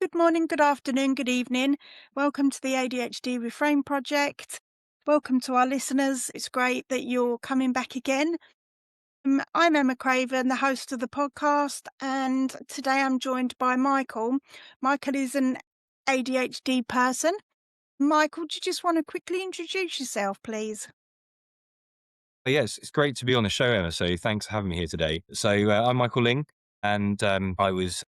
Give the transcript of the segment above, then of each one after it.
Good morning, good afternoon, good evening. Welcome to the ADHD Reframe Project. Welcome to our listeners. It's great that you're coming back again. I'm Emma Craven, the host of the podcast, and today I'm joined by Michael. Michael is an ADHD person. Michael, do you just want to quickly introduce yourself, please? Yes, it's great to be on the show, Emma. So thanks for having me here today. I'm Michael Ling, and I was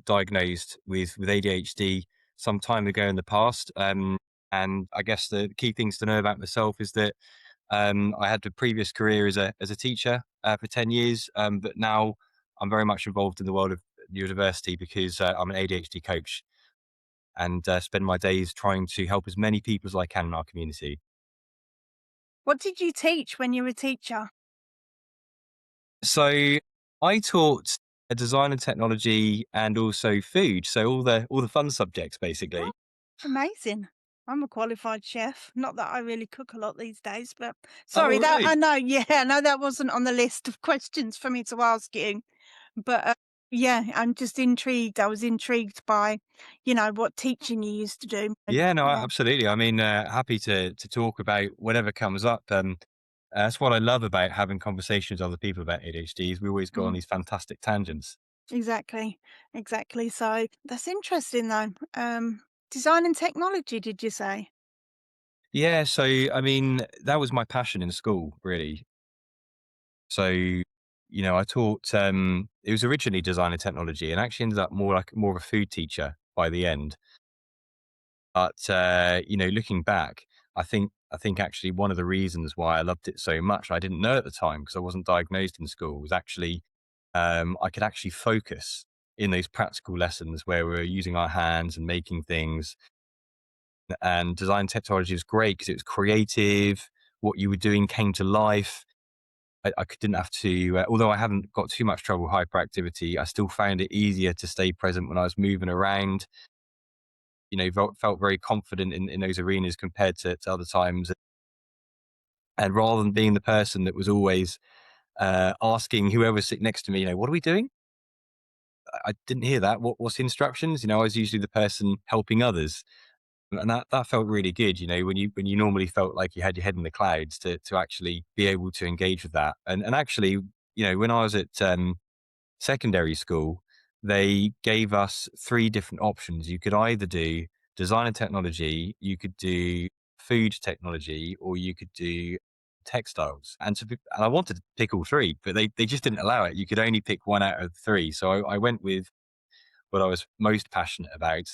diagnosed with ADHD some time ago in the past. And I guess the key things to know about myself is that I had a previous career as a teacher for 10 years, but now I'm very much involved in the world of university because I'm an ADHD coach and spend my days trying to help as many people as I can in our community. What did you teach when you were a teacher? So I taught design and technology and also food. So all the fun subjects Oh, basically. amazing. I'm a qualified chef. Not that I really cook a lot these days, but sorry Oh that I right. know, yeah, I know that wasn't on the list of questions for me to ask you, but yeah, I'm just intrigued. I was intrigued by, what teaching you used to do. And Yeah, no, yeah. absolutely. I mean, happy to talk about whatever comes up. That's what I love about having conversations with other people about ADHD is we always go on Mm, these fantastic tangents. exactly, exactly. So that's interesting, though. Design and technology, did you say? Yeah, so I mean, that was my passion in school, really. So, I taught it was originally design and technology and actually ended up more of a food teacher by the end. But, looking back, I think actually one of the reasons why I loved it so much, I didn't know at the time because I wasn't diagnosed in school, was actually, I could actually focus in those practical lessons where we're using our hands and making things. And design technology was great because it was creative. What you were doing came to life. Didn't have to, although I haven't got too much trouble with hyperactivity, I still found it easier to stay present when I was moving around. Felt very confident in those arenas compared to other times. And rather than being the person that was always asking whoever was sitting next to me, what are we doing? I didn't hear that. What's the instructions? I was usually the person helping others. And that felt really good, when you normally felt like you had your head in the clouds to actually be able to engage with that. And actually, when I was at secondary school, they gave us three different options. You could either do design and technology, you could do food technology, or you could do textiles. And I wanted to pick all three, but they just didn't allow it. You could only pick one out of three. So I went with what I was most passionate about,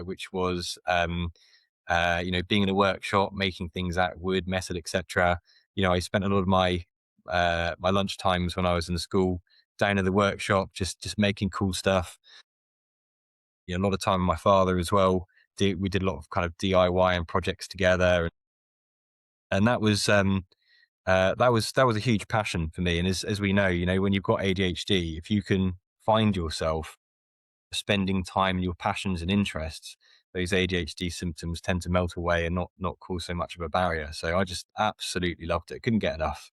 which was being in a workshop, making things out of wood, metal, etc. I spent a lot of my lunch times when I was in school down in the workshop, just making cool stuff. A lot of time with my father as well. We did a lot of kind of DIY and projects together, and that was a huge passion for me. And as we know, when you've got ADHD, if you can find yourself spending time in your passions and interests, those ADHD symptoms tend to melt away and not cause so much of a barrier. So I just absolutely loved it. Couldn't get enough.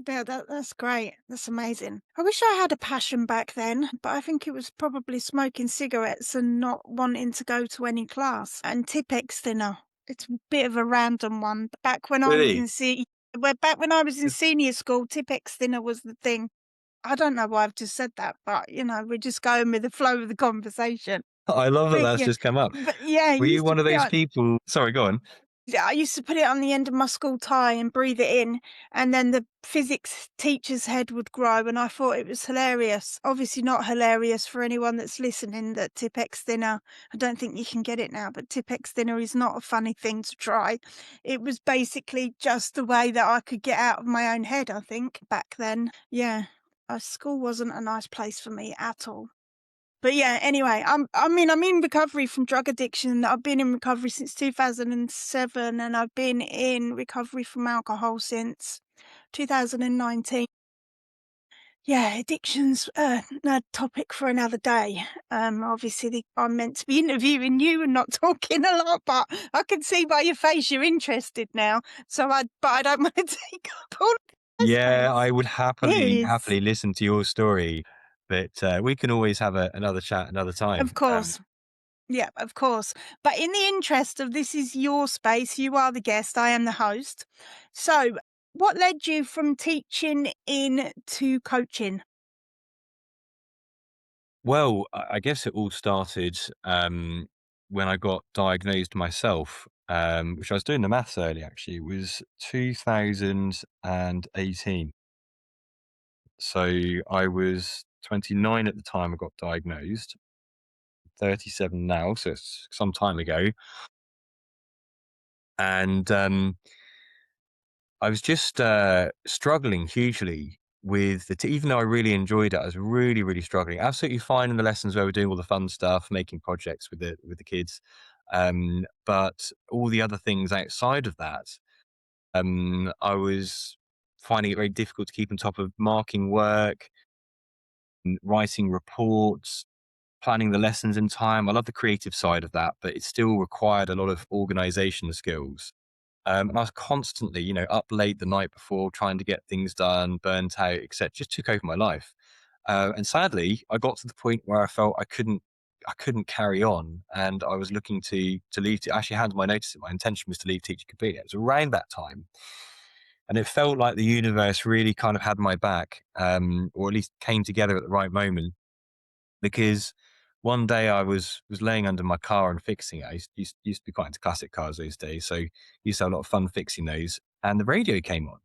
Yeah, that's great. That's amazing. I wish I had a passion back then, but I think it was probably smoking cigarettes and not wanting to go to any class. And Tipex thinner. It's a bit of a random one. Back when I was Really? in back when I was in senior school, Tipex thinner was the thing. I don't know why I've just said that, but we're just going with the flow of the conversation. I love that But that's yeah, just come up. but yeah, I Were you used to one of put it those on. people? Sorry, go on. Yeah, I used to put it on the end of my school tie and breathe it in, and then the physics teacher's head would grow, and I thought it was hilarious. Obviously not hilarious for anyone that's listening that Tipex thinner, I don't think you can get it now, but Tipex thinner is not a funny thing to try. It was basically just the way that I could get out of my own head, I think, back then. Yeah, school wasn't a nice place for me at all. But yeah, anyway, I'm in recovery from drug addiction. I've been in recovery since 2007, and I've been in recovery from alcohol since 2019. Yeah, addiction's a topic for another day. Obviously, I'm meant to be interviewing you and not talking a lot, but I can see by your face you're interested now. But I don't want to take up all the Yeah, space. I would happily Yes, happily listen to your story, but we can always have another chat another of time. course. Yeah, of course. But in the interest of this is your space, you are the guest, I am the host. So, what led you from teaching in to coaching? Well, I guess it all started when I got diagnosed myself, which I was doing the maths earlier actually. It was 2018. So I was 29 at the time I got diagnosed, 37 now, so it's some time ago. And I was just struggling hugely with even though I really enjoyed it, I was really, really struggling. Absolutely fine in the lessons where we're doing all the fun stuff, making projects with the kids. But all the other things outside of that, I was finding it very difficult to keep on top of marking work, writing reports, planning the lessons in time. I love the creative side of that, but it still required a lot of organization skills. And I was constantly, up late the night before trying to get things done, burnt out, etc. Just took over my life. And sadly, I got to the point where I felt I couldn't carry on, and I was looking to leave. I actually handed my notice. My intention was to leave teaching completely. It was around that time, and it felt like the universe really kind of had my back, or at least came together at the right moment. Because one day I was laying under my car and fixing it. I used to be quite into classic cars those days, so used to have a lot of fun fixing those. And the radio came on,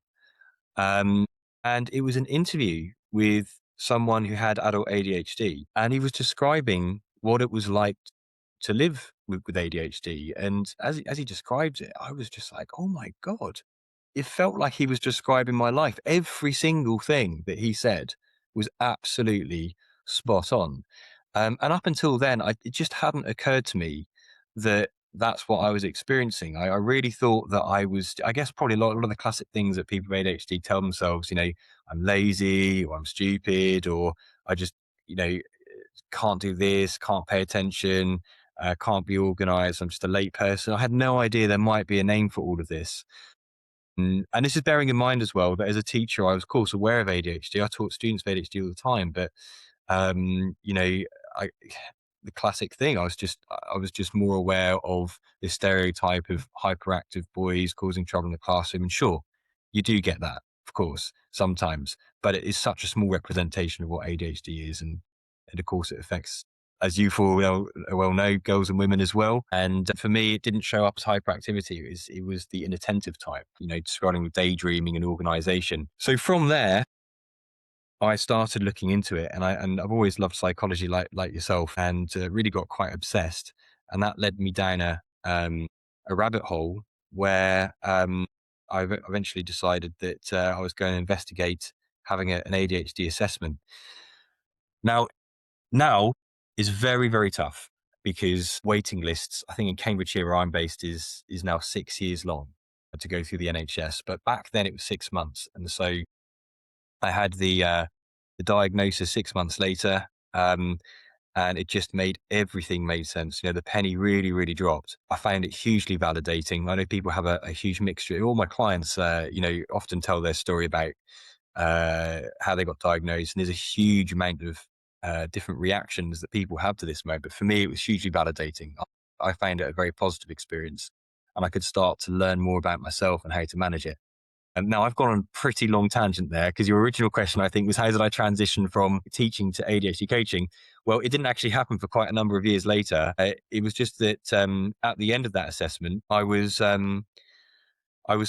um, and it was an interview with someone who had adult ADHD, and he was describing what it was like to live with ADHD. And as he described it, I was just like, oh my god, it felt like he was describing my life. Every single thing that he said was absolutely spot on. And up until then, it just hadn't occurred to me that that's what I was experiencing. I really thought that I guess probably a lot of the classic things that people with ADHD tell themselves, I'm lazy or I'm stupid or I just, you know, can't do this, can't pay attention, can't be organized. I'm just a late person. I had no idea there might be a name for all of this. And this is bearing in mind as well that as a teacher, I was, of course, aware of ADHD. I taught students with ADHD all the time, but you know, I the classic thing. I was just more aware of the stereotype of hyperactive boys causing trouble in the classroom. And sure, you do get that, of course, sometimes, but it is such a small representation of what ADHD is, and of course, it affects, as you full well know, girls and women as well. And for me, it didn't show up as hyperactivity. It was the inattentive type, struggling with daydreaming and organization. So from there, I started looking into it, and I've always loved psychology, like yourself, and really got quite obsessed. And that led me down a rabbit hole where eventually decided that I was going to investigate having an ADHD assessment. Now is very, very tough because waiting lists, I think in Cambridgeshire where I'm based, is now 6 years long to go through the NHS. But back then it was 6 months, and so I had the diagnosis 6 months later, and it just made everything made sense. The penny really, really dropped. I found it hugely validating. I know people have a huge mixture. All my clients, often tell their story about how they got diagnosed, and there's a huge amount of different reactions that people have to this moment. But for me, it was hugely validating. I found it a very positive experience, and I could start to learn more about myself and how to manage it. And now I've gone on a pretty long tangent there because your original question, I think, was how did I transition from teaching to ADHD coaching? Well, it didn't actually happen for quite a number of years later. It was just that at the end of that assessment, I was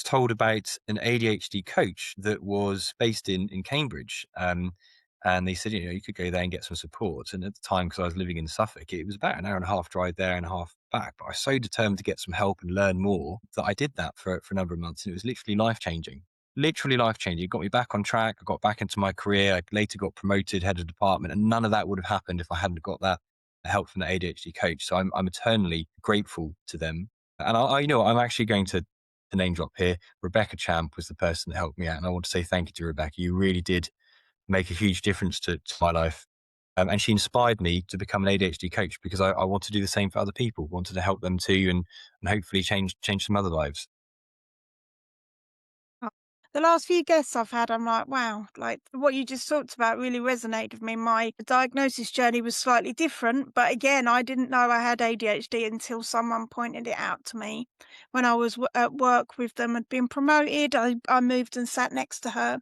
told about an ADHD coach that was based in Cambridge. And they said, you could go there and get some support. And at the time, because I was living in Suffolk, it was about an hour and a half drive there and a half back. But I was so determined to get some help and learn more that I did that for a number of months. And it was literally life changing. Literally life changing. It got me back on track. I got back into my career. I later got promoted head of department. And none of that would have happened if I hadn't got that help from the ADHD coach. So I'm eternally grateful to them. And I'm actually going to name drop here. Rebecca Champ was the person that helped me out. And I want to say thank you to Rebecca. You really did make a huge difference to my life. And she inspired me to become an ADHD coach because I want to do the same for other people, wanted to help them too, and hopefully change some other lives. Oh, The last few guests I've had, I'm like, wow, like what you just talked about really resonated with me. My diagnosis journey was slightly different, but again, I didn't know I had ADHD until someone pointed it out to me. When I was at work with them, had been promoted, I moved and sat next to her.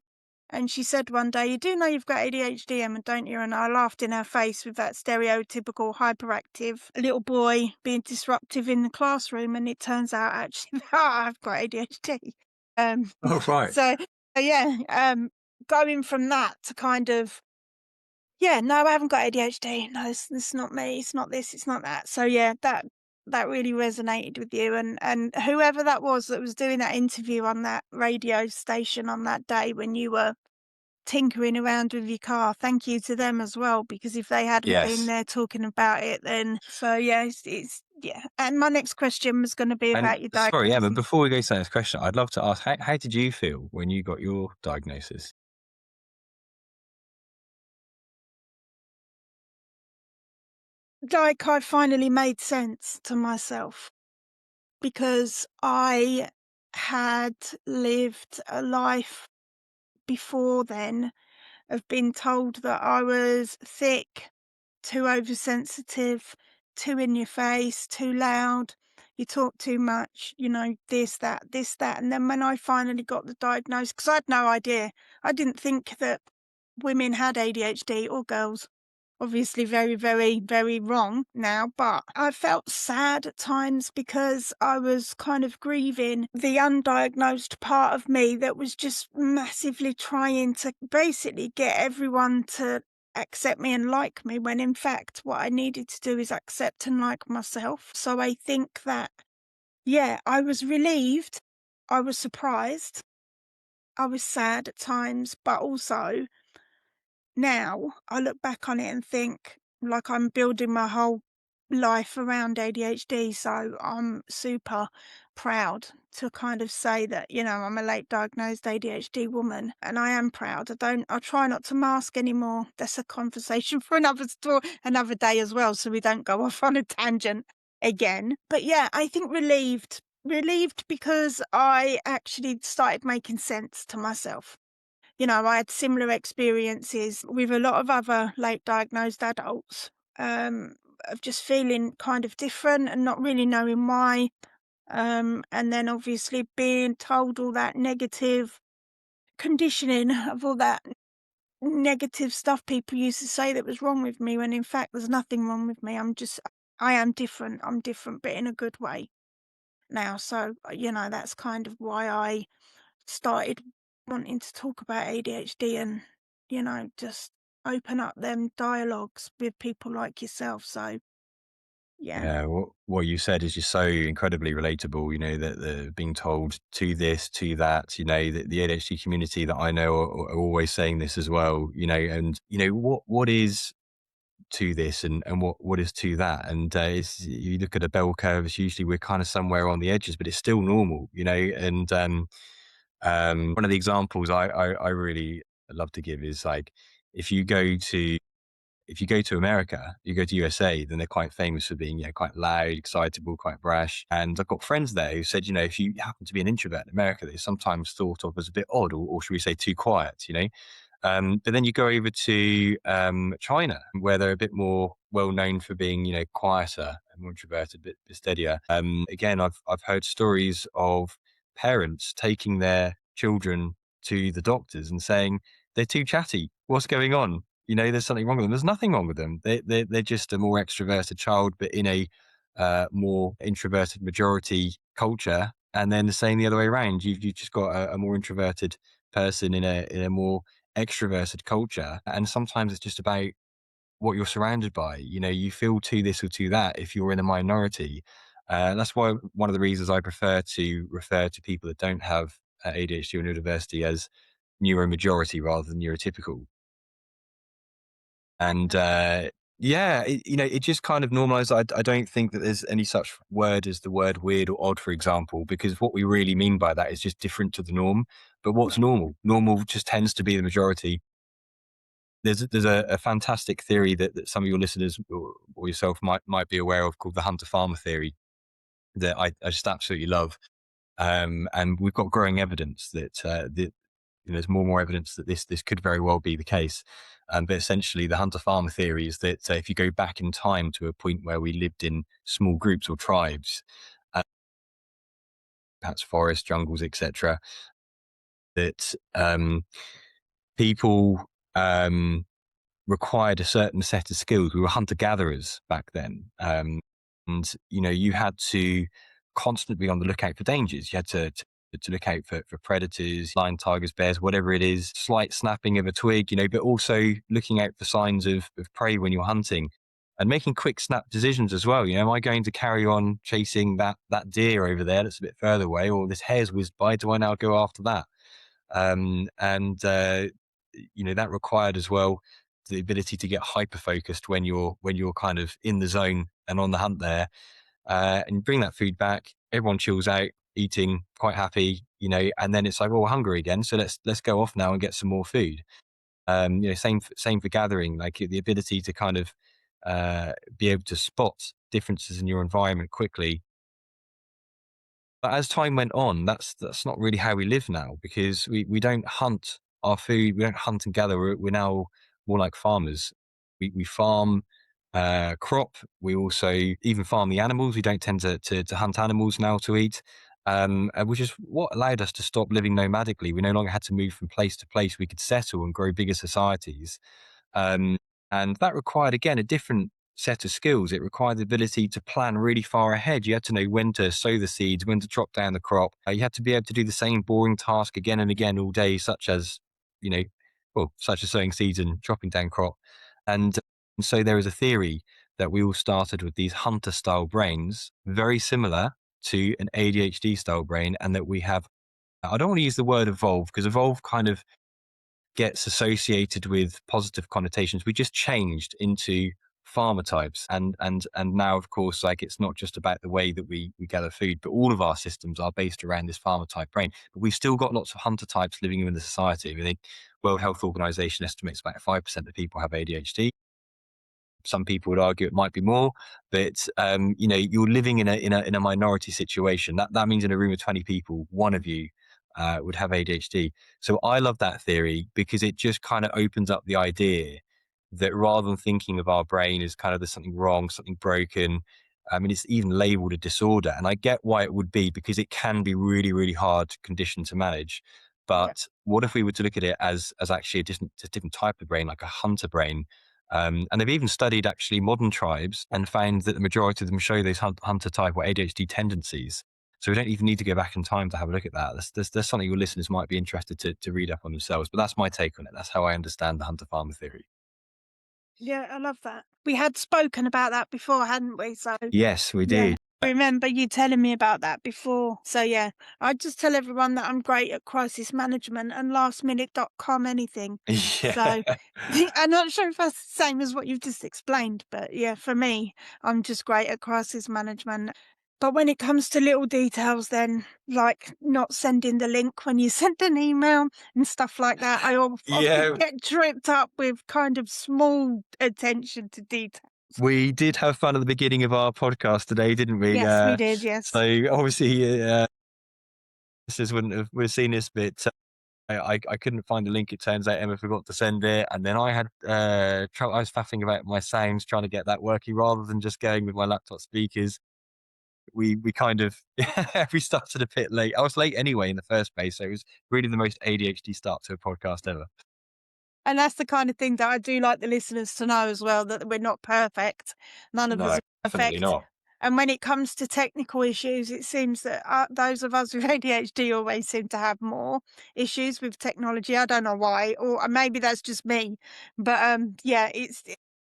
And she said one day, "You do know you've got ADHD, Emma, don't you?" And I laughed in her face with that stereotypical hyperactive little boy being disruptive in the classroom. And it turns out actually that I've got ADHD. Um, Oh, right. so yeah, going from that to kind of, yeah, no, I haven't got ADHD. No, this is not me. It's not this. It's not that. So yeah, that really resonated with you, and whoever that was doing that interview on that radio station on that day when you were tinkering around with your car. Thank you to them as well, because if they hadn't been Yes. there talking about it, then so yeah, it's yeah. And my next question was going to be And about your sorry, Emma, diagnosis. before we go to the next question, I'd love to ask, how did you feel when you got your diagnosis? Like I finally made sense to myself because I had lived a life before then of being told that I was thick, too oversensitive, too in your face, too loud, you talk too much, this, that. And then when I finally got the diagnosis, because I had no idea, I didn't think that women had ADHD or girls. Obviously, very, very, very wrong now, but I felt sad at times because I was kind of grieving the undiagnosed part of me that was just massively trying to basically get everyone to accept me and like me, when in fact, what I needed to do is accept and like myself. So I think that, yeah, I was relieved, I was surprised, I was sad at times, but also now, I look back on it and think, like, I'm building my whole life around ADHD, so I'm super proud to kind of say that, I'm a late diagnosed ADHD woman, and I am proud. I try not to mask anymore. That's a conversation for another day as well, so we don't go off on a tangent again. But yeah, I think relieved. Relieved because I actually started making sense to myself. I had similar experiences with a lot of other late diagnosed adults, of just feeling kind of different and not really knowing why. And then obviously being told all that negative conditioning of all that negative stuff people used to say that was wrong with me, when in fact there's nothing wrong with me. I am different. I'm different, but in a good way now. So, that's kind of why I started wanting to talk about ADHD and, just open up them dialogues with people like yourself. So, yeah. Yeah, what you said is just so incredibly relatable. That the being told to this, to that. The ADHD community that I know are always saying this as well. And what is to this, and what is to that. And you look at a bell curve, it's usually we're kind of somewhere on the edges, but it's still normal. And one of the examples I really love to give is, like, if you go to if you go to America, you go to USA, then they're quite famous for being, quite loud, excitable, quite brash. And I've got friends there who said, if you happen to be an introvert in America, they're sometimes thought of as a bit odd, or should we say too quiet. But then you go over to China, where they're a bit more well known for being, quieter and more introverted, a bit steadier. Again, I've heard stories of parents taking their children to the doctors and saying they're too chatty. What's going on? There's something wrong with them. There's nothing wrong with them. They're just a more extroverted child, but in a more introverted majority culture. And then the same the other way around. You've just got a more introverted person in a more extroverted culture. And sometimes it's just about what you're surrounded by. You feel to this or to that if you're in a minority. That's why one of the reasons I prefer to refer to people that don't have ADHD or neurodiversity as neuromajority rather than neurotypical. And yeah, it just kind of normalized. I don't think that there's any such word as the word weird or odd, for example, because what we really mean by that is just different to the norm. But what's normal? Normal just tends to be the majority. There's a fantastic theory that some of your listeners or yourself might be aware of, called the hunter farmer theory, that I just absolutely love. And we've got growing evidence that there's more and more evidence that this could very well be the case. But essentially, the hunter farmer theory is that if you go back in time to a point where we lived in small groups or tribes, uh, perhaps forests, jungles, etc., that people required a certain set of skills. We were hunter gatherers back then, and you had to constantly be on the lookout for dangers. You had to look out for predators, lion, tigers, bears, whatever it is. Slight snapping of a twig, but also looking out for signs of prey when you're hunting. And making quick snap decisions as well. Am I going to carry on chasing that deer over there that's a bit further away, or this hare's whizzed by? Do I now go after that? And that required as well the ability to get hyper focused when you're kind of in the zone and on the hunt there, and you bring that food back. Everyone chills out, eating, quite happy, and then it's like, well, we're hungry again, so let's go off now and get some more food. Same for gathering, like the ability to kind of be able to spot differences in your environment quickly. But as time went on, that's not really how we live now, because we don't hunt our food, we don't hunt and gather. We're now more like farmers. We farm, crop. We also even farm the animals. We don't tend to hunt animals now to eat, which is what allowed us to stop living nomadically. We no longer had to move from place to place. We could settle and grow bigger societies. Um, and that required, again, a different set of skills. It required the ability to plan really far ahead. You had to know when to sow the seeds, when to chop down the crop. You had to be able to do the same boring task again and again all day, you know, such as sowing seeds and chopping down crop. And so there is a theory that we all started with these hunter style brains, very similar to an ADHD style brain, and that we have, I don't want to use the word evolve, because evolve kind of gets associated with positive connotations. We just changed into farmer types, and now, of course, like, it's not just about the way that we gather food, but all of our systems are based around this farmer type brain. But we've still got lots of hunter types living in the society. I think World Health Organization estimates about 5% of people have ADHD. Some people would argue it might be more, but you're living in a minority situation. That means in a room of 20 people, one of you would have ADHD. So I love that theory because it just kind of opens up the idea that rather than thinking of our brain as kind of there's something wrong, something broken, I mean, it's even labeled a disorder. And I get why it would be, because it can be really, really hard condition to manage. Yeah. But what if we were to look at it as actually a different type of brain, like a hunter brain? And they've even studied actually modern tribes and found that the majority of them show those hunter type or ADHD tendencies. So we don't even need to go back in time to have a look at that. That's something your listeners might be interested to read up on themselves. But that's my take on it. That's how I understand the hunter farmer theory. Yeah, I love that. We had spoken about that before, hadn't we? So, Yes, we yeah, did. I remember you telling me about that before. So, yeah, I just tell everyone that I'm great at crisis management and lastminute.com anything. So, Yeah. I'm not sure if that's the same as what you've just explained, but yeah, for me, I'm just great at crisis management. But when it comes to little details, then like not sending the link when you send an email and stuff like that, I often Yeah. get tripped up with kind of small attention to detail. We did have fun at the beginning of our podcast today, didn't we? Yes, we did. Yes. So obviously, listeners wouldn't have seen this bit. I couldn't find the link. It turns out Emma forgot to send it, and then I had I was faffing about my sounds, trying to get that working rather than just going with my laptop speakers. We kind of we started a bit late. I was late anyway in the first place, so it was really the most ADHD start to a podcast ever. And that's the kind of thing that I do like the listeners to know as well, that we're not perfect. None of us No, are definitely perfect. not. And when it comes to technical issues, it seems that those of us with ADHD always seem to have more issues with technology. I don't know why, or maybe that's just me. But yeah,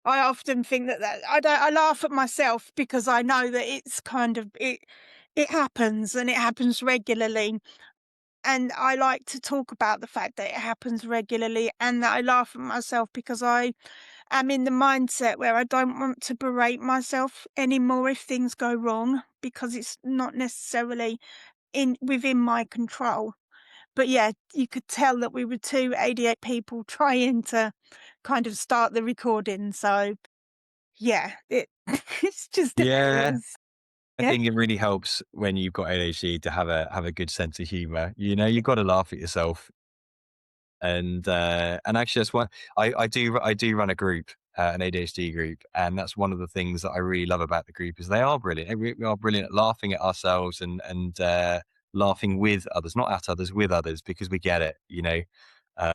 I often think that I laugh at myself because I know that it's kind of it happens and it happens regularly. And I like to talk about the fact that it happens regularly and that I laugh at myself because I am in the mindset where I don't want to berate myself anymore if things go wrong because it's not necessarily in within my control. But yeah, you could tell that we were two 88 people trying to kind of start the recording. So yeah, it's just how it Yeah, is. I Yeah. think it really helps when you've got ADHD to have a good sense of humor. You've got to laugh at yourself. And actually that's one I do run a group, an ADHD group, and that's one of the things that I really love about the group is they are brilliant. We are brilliant at laughing at ourselves and laughing with others, not at others, with others, because we get it. Uh,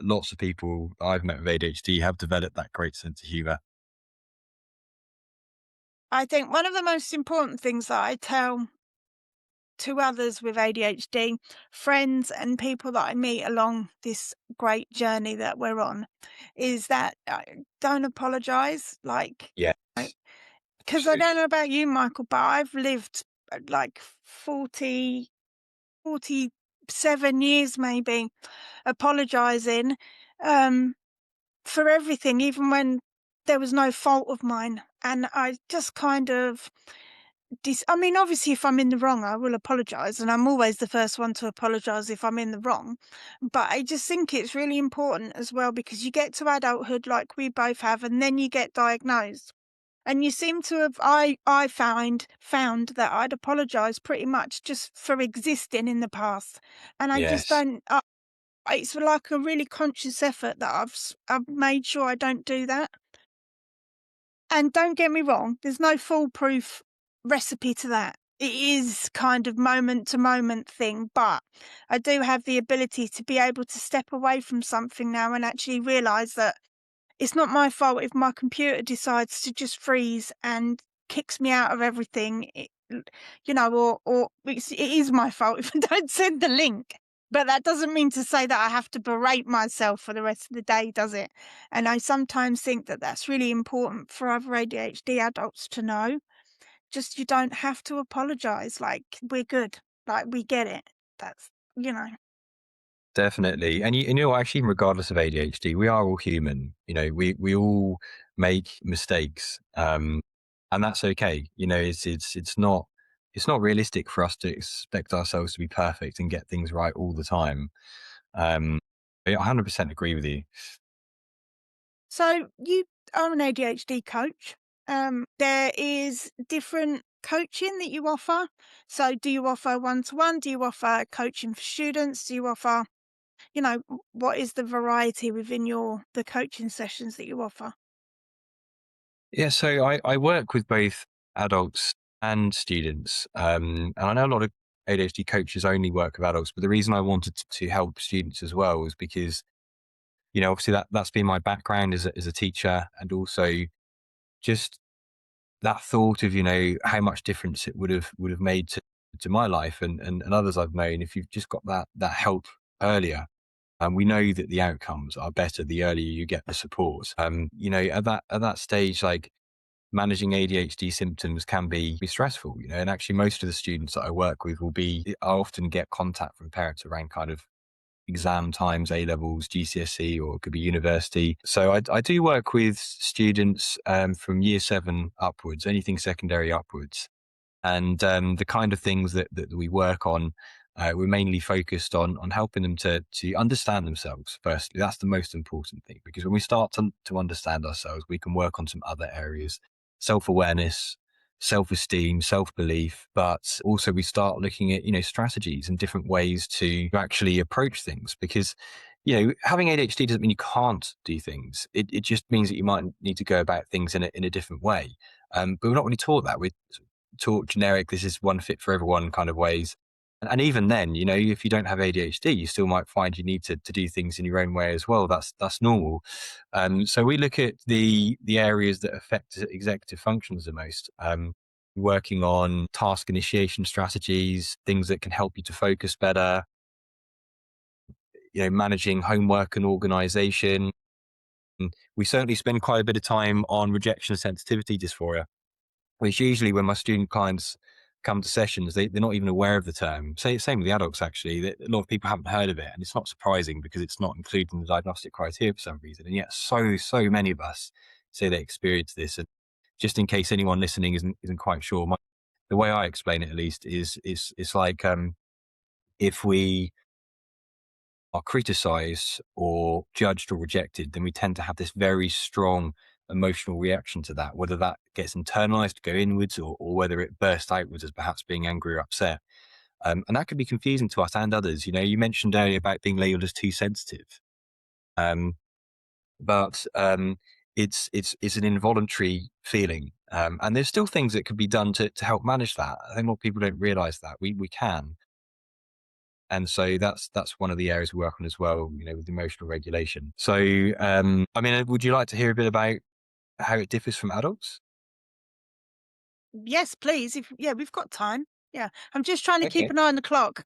Lots of people I've met with ADHD have developed that great sense of humor. I think one of the most important things that I tell to others with ADHD, friends and people that I meet along this great journey that we're on, is that don't apologize. Like, Yes, because I absolutely. don't know about you, Michael, but I've lived like 47 years maybe apologizing um, for everything, even when there was no fault of mine. And I just kind of I mean, obviously, if I'm in the wrong, I will apologise, and I'm always the first one to apologise if I'm in the wrong. But I just think it's really important as well because you get to adulthood like we both have, and then you get diagnosed. And you seem to have I found that I'd apologised pretty much just for existing in the past. And I just Yes, don't it's like a really conscious effort that I've made sure I don't do that. And don't get me wrong, there's no foolproof recipe to that. It is kind of moment to moment thing, but I do have the ability to be able to step away from something now and actually realise that it's not my fault if my computer decides to just freeze and kicks me out of everything. Or it is my fault if I don't send the link. But that doesn't mean to say that I have to berate myself for the rest of the day, does it? And I sometimes think that that's really important for other ADHD adults to know. Just you don't have to apologize. Like, we're good. Like, we get it. That's, you know. definitely. Actually, regardless of ADHD, we are all human. We all make mistakes, and that's okay. It's not realistic for us to expect ourselves to be perfect and get things right all the time. Um, I 100% agree with you. So you are an ADHD coach. There is different coaching that you offer. So do you offer one to one? Do you offer coaching for students? Do you offer, what is the variety within the coaching sessions that you offer? Yeah, so I work with both adults and students, and I know a lot of ADHD coaches only work with adults, but the reason I wanted to help students as well is because obviously that's been my background as a teacher, and also just that thought of how much difference it would have made to my life and others I've known if you've just got that help earlier. And we know that the outcomes are better the earlier you get the support. At that stage, like managing ADHD symptoms can be stressful, and actually most of the students that I work with I often get contact from parents around kind of exam times, A levels, GCSE, or it could be university. So I do work with students from year seven upwards, anything secondary upwards. And the kind of things that we work on, we're mainly focused on helping them to understand themselves. Firstly, that's the most important thing because when we start to understand ourselves, we can work on some other areas, self awareness, self esteem, self belief. But also we start looking at strategies and different ways to actually approach things because. Having ADHD doesn't mean you can't do things. It just means that you might need to go about things in a different way. But we're not really taught that. We're taught generic, this is one fit for everyone kind of ways. And even then, if you don't have ADHD, you still might find you need to do things in your own way as well. That's normal. So we look at the areas that affect executive functions the most. Working on task initiation strategies, things that can help you to focus better, managing homework and organization. We certainly spend quite a bit of time on rejection sensitivity dysphoria, which usually when my student clients come to sessions, they're not even aware of the term. Same with the adults, actually. A lot of people haven't heard of it, and it's not surprising because it's not included in the diagnostic criteria for some reason. And yet, so many of us say they experience this. And just in case anyone listening isn't quite sure, the way I explain it, at least, is it's like if we are criticized or judged or rejected, then we tend to have this very strong emotional reaction to that, whether that gets internalized to go inwards or whether it bursts outwards as perhaps being angry or upset. And that could be confusing to us and others. You mentioned earlier about being labeled as too sensitive. Um, but it's an involuntary feeling, and there's still things that could be done to help manage that. I think more people don't realize that we can, and so that's one of the areas we work on as well. With emotional regulation. So, I mean, would you like to hear a bit about how it differs from adults? Yes, please. If yeah, we've got time. Yeah, I'm just trying to keep Okay. an eye on the clock.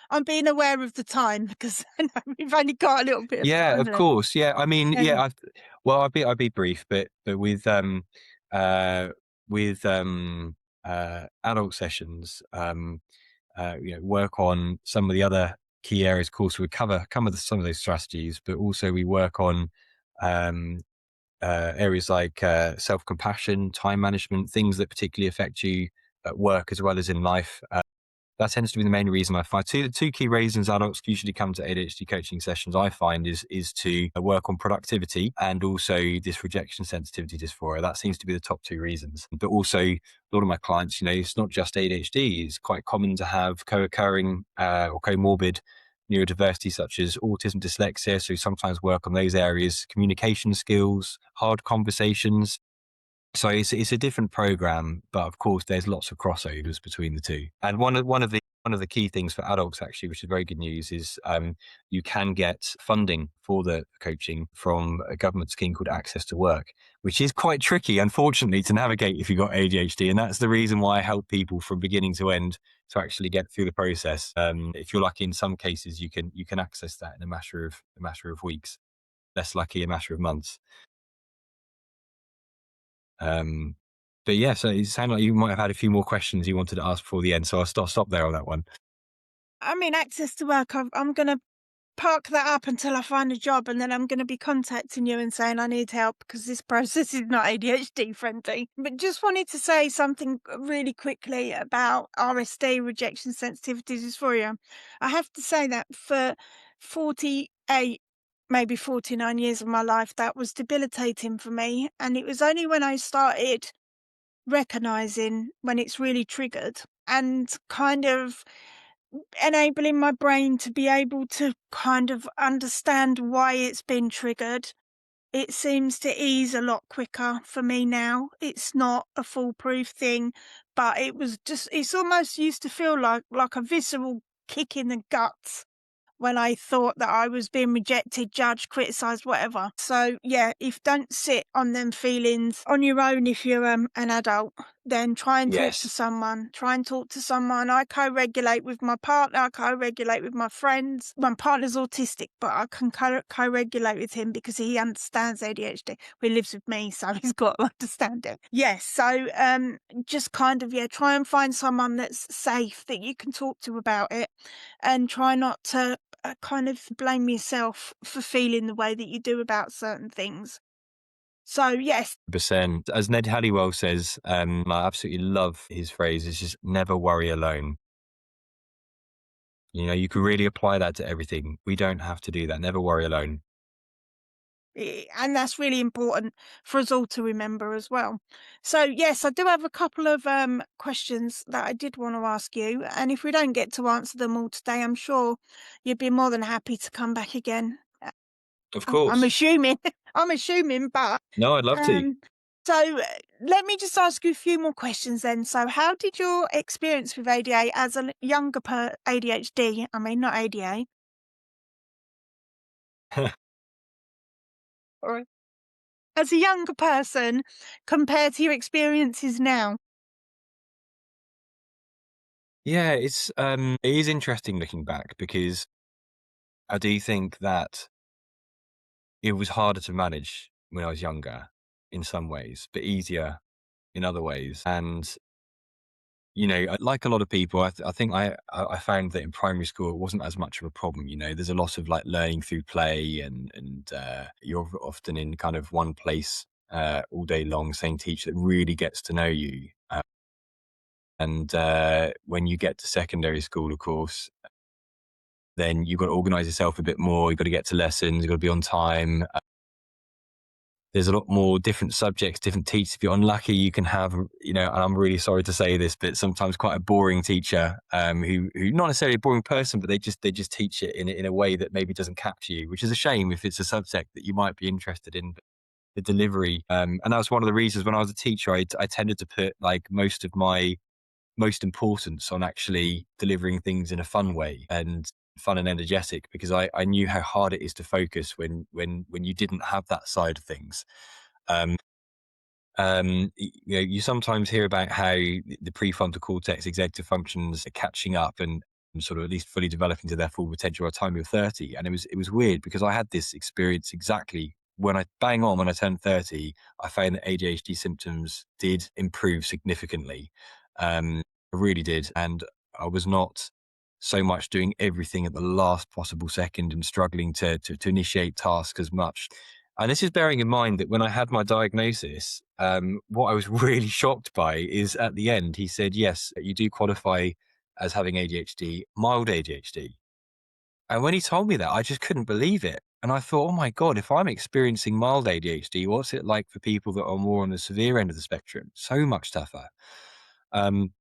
I'm being aware of the time because I know we've only got a little bit of Yeah, time of left. course. Yeah, I mean, yeah. Well, I'll be brief, but uh, with adult sessions, work on some of the other key areas. Of course, we cover some of those strategies, but also we work on um, areas like self compassion, time management, things that particularly affect you at work as well as in life. That tends to be the main reason I find. Two key reasons adults usually come to ADHD coaching sessions, I find, is to work on productivity and also this rejection sensitivity dysphoria. That seems to be the top two reasons. But also, a lot of my clients, it's not just ADHD. It's quite common to have co-occurring or comorbid neurodiversity such as autism, dyslexia. So sometimes work on those areas, communication skills, hard conversations. So it's a different program, but of course there's lots of crossovers between the two. And one of the key things for adults actually, which is very good news, is you can get funding for the coaching from a government scheme called Access to Work, which is quite tricky, unfortunately, to navigate if you've got ADHD. And that's the reason why I help people from beginning to end to actually get through the process. If you're lucky, in some cases you can access that in a matter of weeks. Less lucky, a matter of months. Um, but yeah, so it sounded like you might have had a few more questions you wanted to ask before the end, so I'll stop there on that one. I mean, access to work. I'm going to park that up until I find a job, and then I'm going to be contacting you and saying I need help because this process is not ADHD friendly. But just wanted to say something really quickly about RSD, rejection sensitivity dysphoria. I have to say that for 48, maybe 49 years of my life, that was debilitating for me. And it was only when I started recognizing when it's really triggered and kind of enabling my brain to be able to kind of understand why it's been triggered. It seems to ease a lot quicker for me now. It's not a foolproof thing, but it's almost used to feel like a visceral kick in the guts when I thought that I was being rejected, judged, criticised, whatever. So yeah, if don't sit on them feelings on your own if you're an adult, then try and talk to Yes. someone. Try and talk to someone. I co-regulate with my partner. I co-regulate with my friends. My partner's autistic, but I can co-regulate with him because he understands ADHD. He lives with me, so he's got to understand it. Yes. So just kind of, yeah, try and find someone that's safe that you can talk to about it, and try not to kind of blame yourself for feeling the way that you do about certain things. So, yes, 100%. As Ned Halliwell says, I absolutely love his phrase, is just never worry alone. You can really apply that to everything. We don't have to do that. Never worry alone. and that's really important for us all to remember as well. So, yes, I do have a couple of questions that I did want to ask you. And if we don't get to answer them all today, I'm sure you'd be more than happy to come back again. Of I'm course. assuming, I'm assuming, but No, I'd love to. um, so let me just ask you a few more questions then. So, how did your experience with ADA as a younger ADHD? I mean, not ADA, or as a younger person, compare to your experiences now? Yeah, it is interesting looking back because I do think that it was harder to manage when I was younger in some ways, but easier in other ways. And like a lot of people, I think I found that in primary school it wasn't as much of a problem. There's a lot of like learning through play, and you're often in kind of one place all day long, same teacher that really gets to know you. And when you get to secondary school, of course, then you've got to organise yourself a bit more. You've got to get to lessons. You've got to be on time. there's a lot more different subjects, different teachers. If you're unlucky, you can have, and I'm really sorry to say this, but sometimes quite a boring teacher, who not necessarily a boring person, but they just teach it in a way that maybe doesn't capture you, which is a shame if it's a subject that you might be interested in. But the delivery, and that was one of the reasons when I was a teacher, I tended to put like most of my most importance on actually delivering things in a fun way and fun and energetic, because I knew how hard it is to focus when you didn't have that side of things. Um, you sometimes hear about how the prefrontal cortex executive functions are catching up and sort of at least fully developing to their full potential by the time you're 30. And it was weird because I had this experience exactly when I turned 30. I found that ADHD symptoms did improve significantly. I really did. And I was not so much doing everything at the last possible second and struggling to initiate tasks as much. And this is bearing in mind that when I had my diagnosis, what I was really shocked by is at the end, he said, yes, you do qualify as having ADHD, mild ADHD. And when he told me that, I just couldn't believe it. And I thought, oh my God, if I'm experiencing mild ADHD, what's it like for people that are more on the severe end of the spectrum? So much tougher. Um,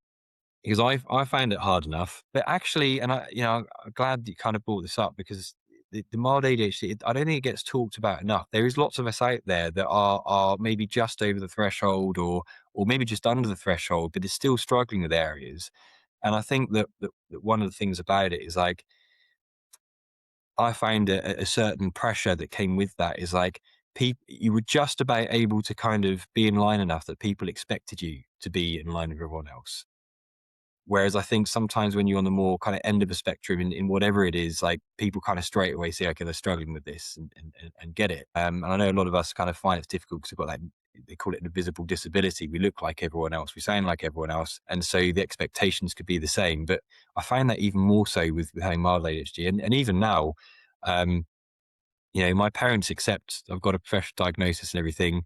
because I found it hard enough. But actually, and I'm glad you kind of brought this up, because the mild ADHD, I don't think it gets talked about enough. There is lots of us out there that are maybe just over the threshold, or maybe just under the threshold, but is still struggling with areas. And I think that one of the things about it is like I find a certain pressure that came with that is like people, you were just about able to kind of be in line enough that people expected you to be in line with everyone else. Whereas I think sometimes when you're on the more kind of end of a spectrum in whatever it is, like people kind of straight away say, okay, they're struggling with this and get it. And I know a lot of us kind of find it's difficult because we've got that, they call it an invisible disability. We look like everyone else, we sound like everyone else. And so the expectations could be the same. But I find that even more so with having mild ADHD. And even now, um, my parents accept I've got a professional diagnosis and everything.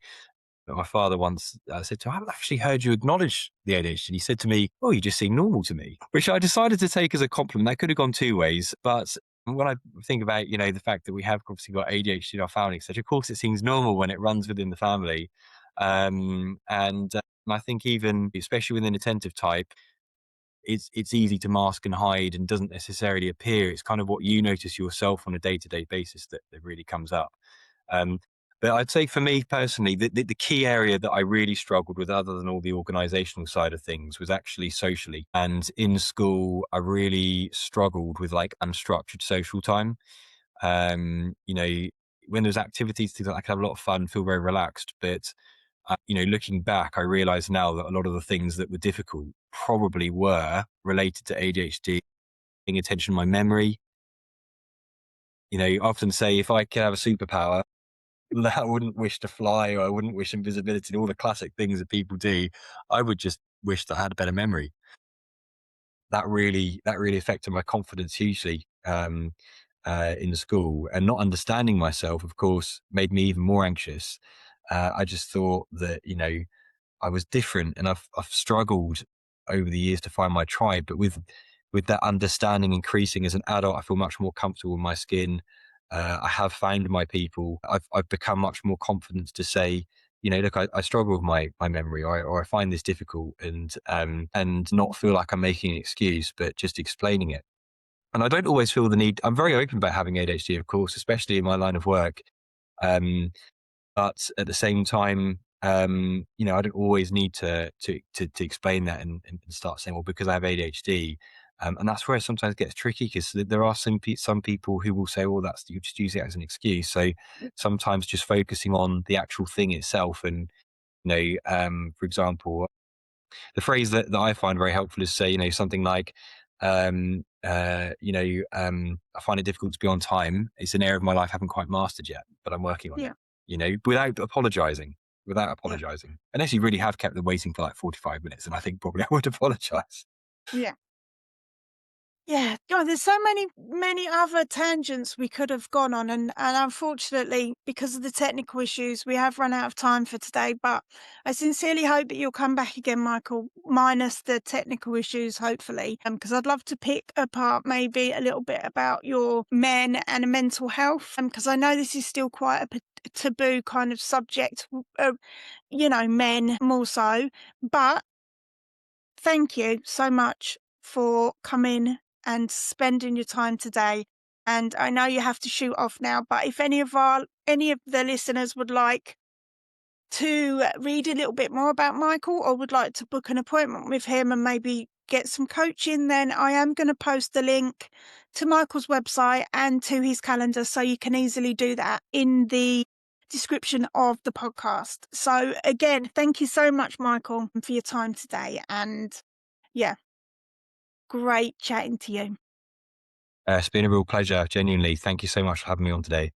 But my father once said to him, I haven't actually heard you acknowledge the ADHD. And he said to me, oh, you just seem normal to me, which I decided to take as a compliment. That could have gone two ways. But when I think about, the fact that we have obviously got ADHD in our family, etc., of course, it seems normal when it runs within the family. And I think even, especially with an attentive type, it's easy to mask and hide and doesn't necessarily appear. It's kind of what you notice yourself on a day-to-day basis that really comes up. Um, but I'd say for me personally, the key area that I really struggled with, other than all the organizational side of things, was actually socially. And in school, I really struggled with like unstructured social time. Um, you know, when there's activities, things like I can have a lot of fun, feel very relaxed. But looking back, I realize now that a lot of the things that were difficult probably were related to ADHD, paying attention to my memory. You often say if I could have a superpower, I wouldn't wish to fly, or I wouldn't wish invisibility, and all the classic things that people do. I would just wish that I had a better memory. That really affected my confidence hugely, in school. And not understanding myself, of course, made me even more anxious. I just thought that I was different, and I've struggled over the years to find my tribe. But with that understanding increasing as an adult, I feel much more comfortable in my skin. I have found my people. I've become much more confident to say, look, I struggle with my memory, or I find this difficult, and not feel like I'm making an excuse, but just explaining it. And I don't always feel the need. I'm very open about having ADHD, of course, especially in my line of work. Um, but at the same time, I don't always need to explain that and start saying, well, because I have ADHD. And that's where it sometimes gets tricky, because there are some people who will say, well, that's, you just use it as an excuse. So sometimes just focusing on the actual thing itself. And for example, the phrase that I find very helpful is say, something like, I find it difficult to be on time. It's an area of my life I haven't quite mastered yet, but I'm working on it, Yeah. without apologizing, Yeah. Unless you really have kept them waiting for like 45 minutes, and I think probably I would apologize. Yeah. Yeah, God, there's so many other tangents we could have gone on, and unfortunately, because of the technical issues, we have run out of time for today. But I sincerely hope that you'll come back again, Michael, minus the technical issues, hopefully, because I'd love to pick apart maybe a little bit about your men and mental health, because I know this is still quite a taboo kind of subject, men more so, but thank you so much for coming and spending your time today. And I know you have to shoot off now, but if any of the listeners would like to read a little bit more about Michael or would like to book an appointment with him and maybe get some coaching, then I am going to post the link to Michael's website and to his calendar so you can easily do that in the description of the podcast. So again, thank you so much, Michael, for your time today. And yeah, great chatting to you. It's been a real pleasure, genuinely. Thank you so much for having me on today.